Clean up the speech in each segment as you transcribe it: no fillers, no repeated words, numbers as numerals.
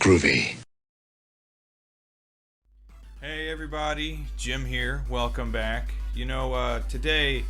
Groovy. Hey everybody, Jim here. Welcome back. Today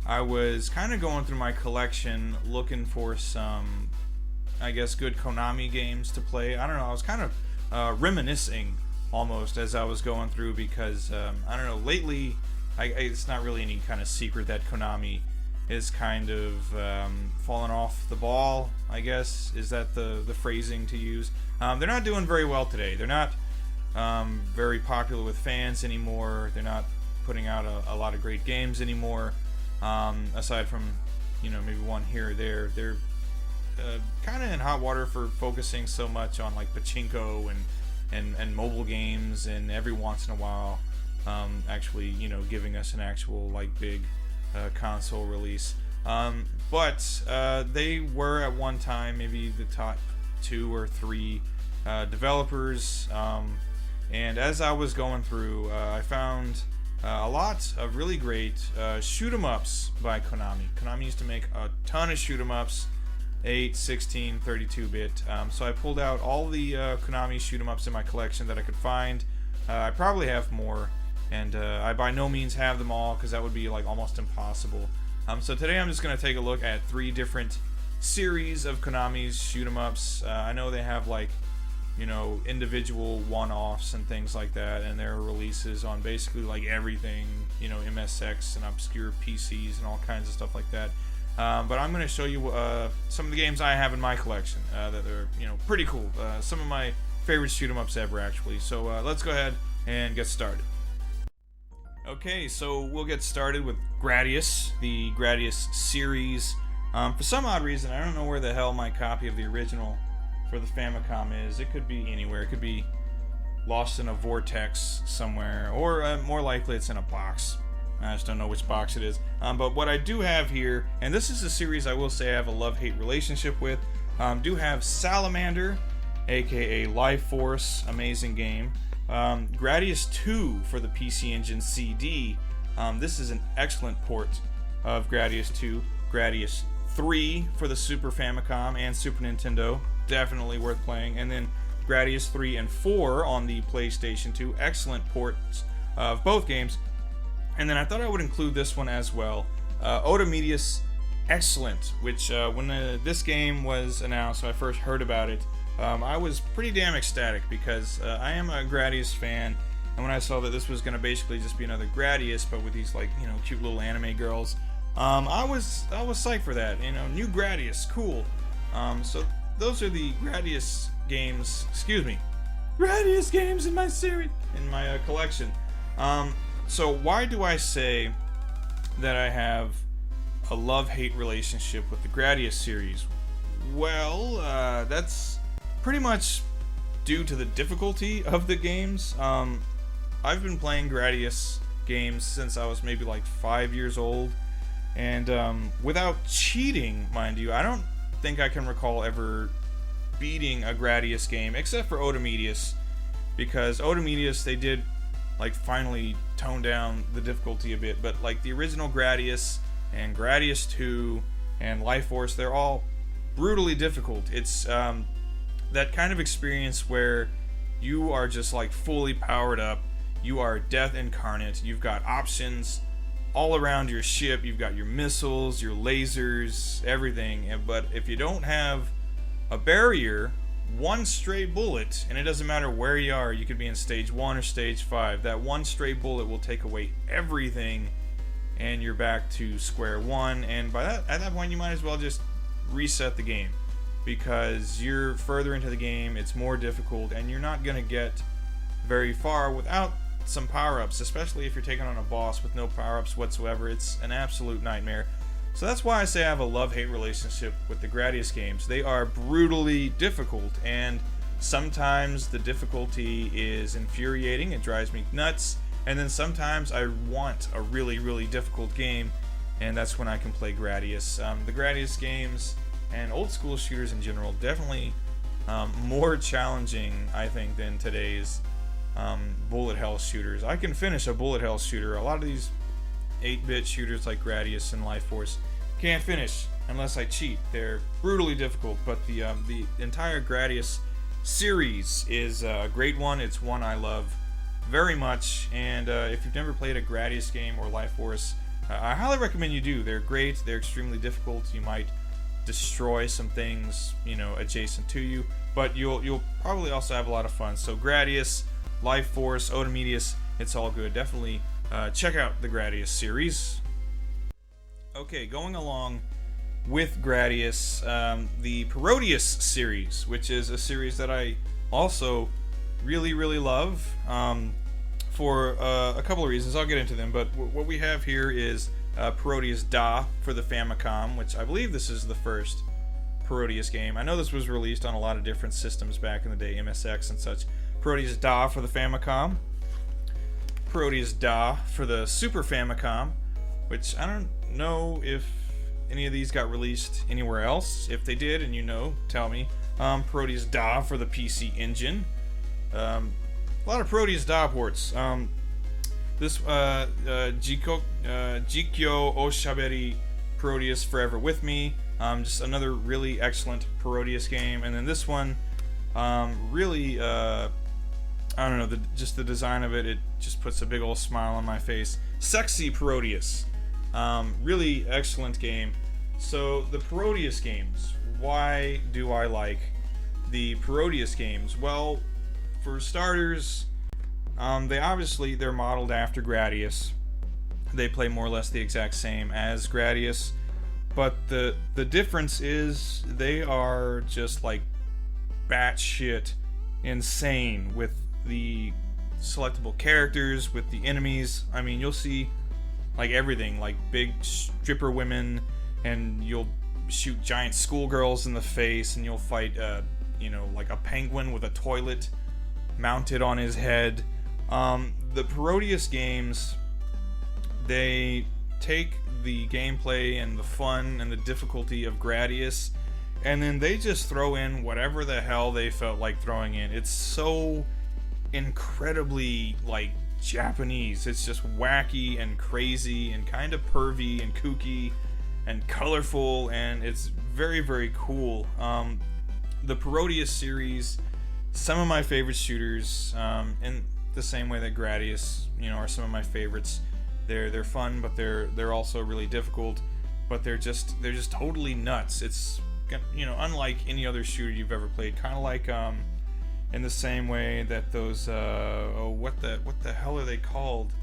I was kind of going through my collection looking for some, good Konami games to play. I don't know, I was kind of reminiscing almost as I was going through because, lately, it's not really any kind of secret that Konami is kind of falling off the ball, I guess. Is that the phrasing to use? They're not doing very well today. They're not very popular with fans anymore. They're not putting out a lot of great games anymore, aside from maybe one here or there. They're kind of in hot water for focusing so much on like pachinko and mobile games, and every once in a while actually giving us an actual like big console release. But they were at one time maybe the top 2 or 3 developers, and as I was going through, I found a lot of really great shoot 'em ups by Konami. Konami used to make a ton of shoot 'em ups, 8, 16, 32-bit. So I pulled out all the Konami shoot 'em ups in my collection that I could find. I probably have more, and I by no means have them all because that would be like almost impossible. So today I'm just going to take a look at 3 different series of Konami's shoot 'em ups. I know they have like individual one-offs and things like that, and their releases on basically like everything, MSX and obscure PCs and all kinds of stuff like that. But I'm going to show you some of the games I have in my collection that are pretty cool. Some of my favorite shoot 'em ups ever, actually. So let's go ahead and get started. Okay, so we'll get started with Gradius, the Gradius series. For some odd reason, I don't know where the hell my copy of the original for the Famicom is. It could be anywhere. It could be lost in a vortex somewhere, or more likely it's in a box. I just don't know which box it is. But what I do have here, and this is a series I will say I have a love-hate relationship with, do have Salamander, aka Life Force, amazing game. Gradius 2 for the PC Engine CD. This is an excellent port of Gradius 2. Gradius 3 for the Super Famicom and Super Nintendo. Definitely worth playing. And then Gradius 3 and 4 on the PlayStation 2. Excellent ports of both games. And then I thought I would include this one as well. Proteas, excellent. Which when this game was announced, when I first heard about it, I was pretty damn ecstatic because I am a Gradius fan. And when I saw that this was going to basically just be another Gradius, but with these like cute little anime girls, I was psyched for that. New Gradius, cool. So those are the Gradius games. Gradius games in my series, in my collection. So why do I say that I have a love-hate relationship with the Gradius series? Well, that's pretty much due to the difficulty of the games. I've been playing Gradius games since I was maybe like 5 years old, and without cheating, mind you, I don't think I can recall ever beating a Gradius game except for Proteas, because Proteas, they did like finally tone down the difficulty a bit, but like the original Gradius and Gradius 2 and Life Force, they're all brutally difficult. It's that kind of experience where you are just like fully powered up. You are death incarnate. You've got options all around your ship. You've got your missiles, your lasers, everything. But if you don't have a barrier, one stray bullet, and it doesn't matter where you are, you could be in stage 1 or stage 5, that one stray bullet will take away everything, and you're back to square one. And at that point, you might as well just reset the game, because you're further into the game, it's more difficult, and you're not going to get very far without some power-ups, especially if you're taking on a boss with no power-ups whatsoever. It's an absolute nightmare. So that's why I say I have a love-hate relationship with the Gradius games. They are brutally difficult, and sometimes the difficulty is infuriating, it drives me nuts, and then sometimes I want a really, really difficult game, and that's when I can play Gradius. The Gradius games and old school shooters in general, definitely more challenging, I think, than today's bullet hell shooters. I can finish a bullet hell shooter. A lot of these 8-bit shooters like Gradius and Life Force can't finish unless I cheat. They're brutally difficult, but the entire Gradius series is a great one. It's one I love very much, and if you've never played a Gradius game or Life Force, I highly recommend you do. They're great. They're extremely difficult. You might destroy some things, adjacent to you, but you'll probably also have a lot of fun. So Gradius, Life Force, Odomedius, it's all good. Definitely check out the Gradius series. Okay, going along with Gradius, the Parodius series, which is a series that I also really love, for a couple of reasons. I'll get into them, but what we have here is Parodius Da for the Famicom, which I believe this is the first Parodius game. I know this was released on a lot of different systems back in the day, MSX and such. Parodius Da for the Famicom. Parodius Da for the Super Famicom, which I don't know if any of these got released anywhere else. If they did, and tell me. Parodius Da for the PC Engine. A lot of Parodius Da ports. This Jikyo Oshaberi Parodius Forever With Me. Just another really excellent Parodius game. And then this one, really, I don't know, just the design of it just puts a big old smile on my face. Sexy Parodius. Really excellent game. So the Parodius games, why do I like the Parodius games? Well, for starters, they're modeled after Gradius. They play more or less the exact same as Gradius, but the difference is they are just like batshit insane with the selectable characters, with the enemies. I mean, you'll see like everything, like big stripper women, and you'll shoot giant schoolgirls in the face, and you'll fight like a penguin with a toilet mounted on his head. The Parodius games, they take the gameplay and the fun and the difficulty of Gradius, and then they just throw in whatever the hell they felt like throwing in. It's so incredibly like Japanese. It's just wacky and crazy and kind of pervy and kooky and colorful, and it's very cool. The Parodius series, some of my favorite shooters, in the same way that Gradius, are some of my favorites. They're fun, but they're also really difficult. But they're just totally nuts. It's unlike any other shooter you've ever played. Kind of like in the same way that those what the hell are they called?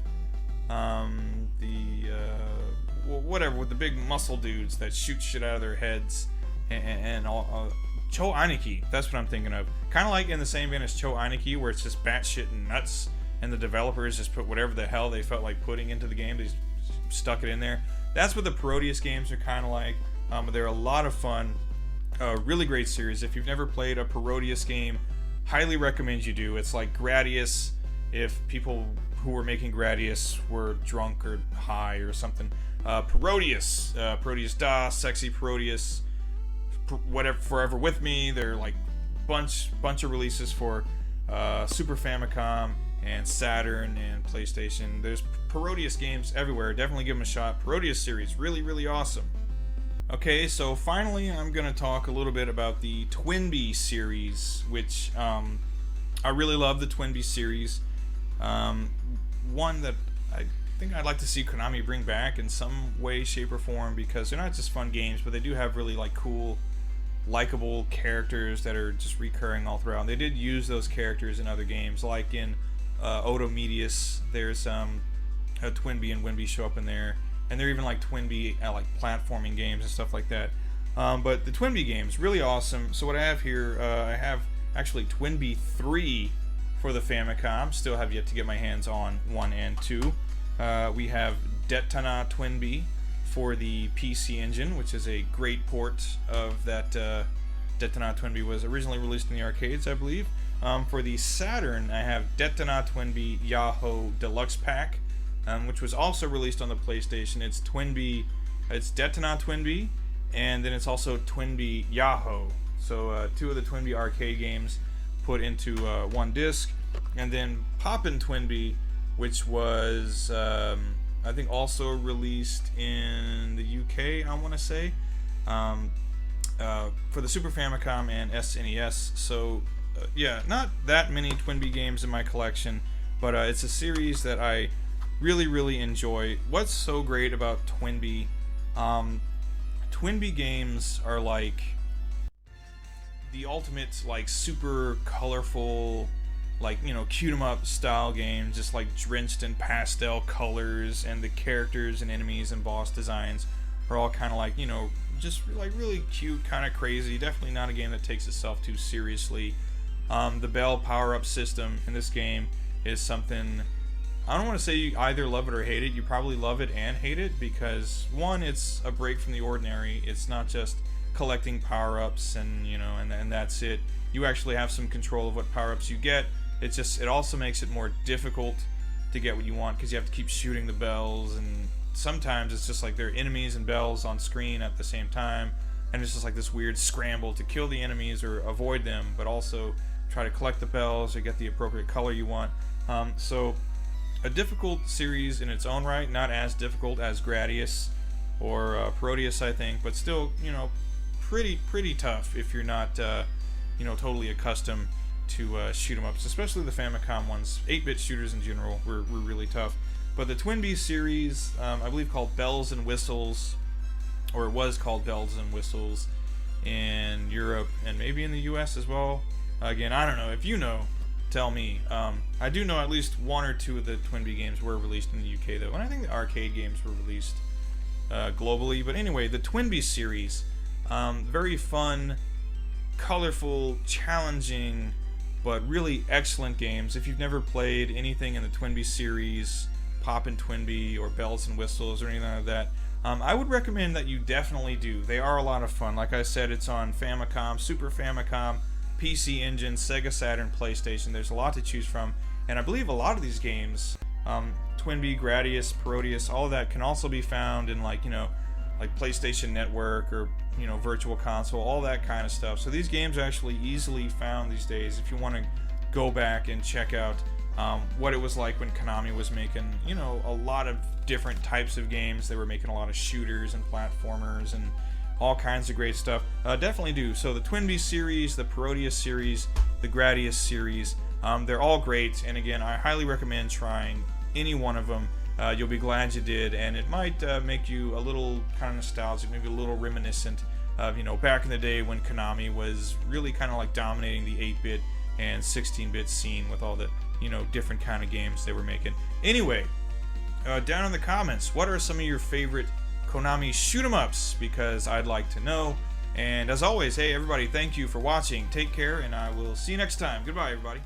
Whatever, with the big muscle dudes that shoot shit out of their heads and all. Cho Aniki, that's what I'm thinking of. Kind of like in the same vein as Cho Aniki, where it's just batshit and nuts, and the developers just put whatever the hell they felt like putting into the game. They just stuck it in there. That's what the Parodius games are kind of like. They're a lot of fun. Really great series. If you've never played a Parodius game, highly recommend you do. It's like Gradius if people who were making Gradius were drunk or high or something. Parodius, Parodius Da, Sexy Parodius, whatever, Forever With Me. They're like bunch of releases for Super Famicom and Saturn and PlayStation. There's Parodius games everywhere. Definitely give them a shot. Parodius series, really awesome. Okay, so finally I'm going to talk a little bit about the Twinbee series, which I really love the Twinbee series. One that I think I'd like to see Konami bring back in some way, shape, or form, because they're not just fun games, but they do have really like cool, likable characters that are just recurring all throughout. And they did use those characters in other games, like in Odomedius. There's a Twinbee and Winbee show up in there, and they're even like Twinbee like platforming games and stuff like that. But the Twinbee games, really awesome. So what I have here, I have actually Twinbee 3 for the Famicom. Still have yet to get my hands on 1 and 2. We have Detana Twinbee for the PC Engine, which is a great port of that. Detana Twinbee was originally released in the arcades, I believe. For the Saturn, I have Detana Twinbee Yahoo Deluxe Pack, which was also released on the PlayStation. It's Detana Twinbee, and then it's also Twinbee Yahoo. So two of the Twinbee arcade games put into one disc, and then Poppin' Twinbee, which was I think also released in the UK, I want to say, for the Super Famicom and SNES. So yeah, not that many Twinbee games in my collection, but it's a series that I really enjoy. What's so great about Twinbee? Twinbee games are like the ultimate, like, super colorful, like, you know, cute 'em up style game, just like drenched in pastel colors, and the characters and enemies and boss designs are all kind of like, you know, just like really cute, kind of crazy. Definitely not a game that takes itself too seriously. The bell power-up system in this game is something, I don't want to say you either love it or hate it. You probably love it and hate it because, one, it's a break from the ordinary. It's not just collecting power-ups and, you know, and that's it. You actually have some control of what power-ups you get. It also makes it more difficult to get what you want because you have to keep shooting the bells, and sometimes it's just like there are enemies and bells on screen at the same time, and it's just like this weird scramble to kill the enemies or avoid them, but also try to collect the bells or get the appropriate color you want. So a difficult series in its own right, not as difficult as Gradius or Parodius, I think, but still, you know, pretty tough if you're not, you know, totally accustomed to shoot 'em ups, especially the Famicom ones. 8-bit shooters in general were really tough. But the Twinbee series, I believe called Bells and Whistles, or it was called Bells and Whistles in Europe and maybe in the US as well. Again, I don't know. If you know, tell me. I do know at least one or two of the Twinbee games were released in the UK though, and I think the arcade games were released globally. But anyway, the Twinbee series, very fun, colorful, challenging, but really excellent games. If you've never played anything in the Twinbee series, Poppin' Twinbee or Bells and Whistles or anything like that, I would recommend that you definitely do. They are a lot of fun. Like I said, it's on Famicom, Super Famicom, PC Engine, Sega Saturn, PlayStation. There's a lot to choose from, and I believe a lot of these games, Twinbee, Gradius, Parodius, all of that can also be found in, like, you know, like PlayStation Network or, you know, Virtual Console, all that kind of stuff. So these games are actually easily found these days if you want to go back and check out what it was like when Konami was making, you know, a lot of different types of games. They were making a lot of shooters and platformers and all kinds of great stuff. Definitely do. So the Twinbee series, the Parodius series, the Gradius series, they're all great. And again, I highly recommend trying any one of them. You'll be glad you did, and it might make you a little kind of nostalgic, maybe a little reminiscent of, you know, back in the day when Konami was really kind of like dominating the 8-bit and 16-bit scene with all the, you know, different kind of games they were making. Anyway, down in the comments, what are some of your favorite Konami shoot 'em ups? Because I'd like to know. And as always, hey everybody, thank you for watching. Take care, and I will see you next time. Goodbye, everybody.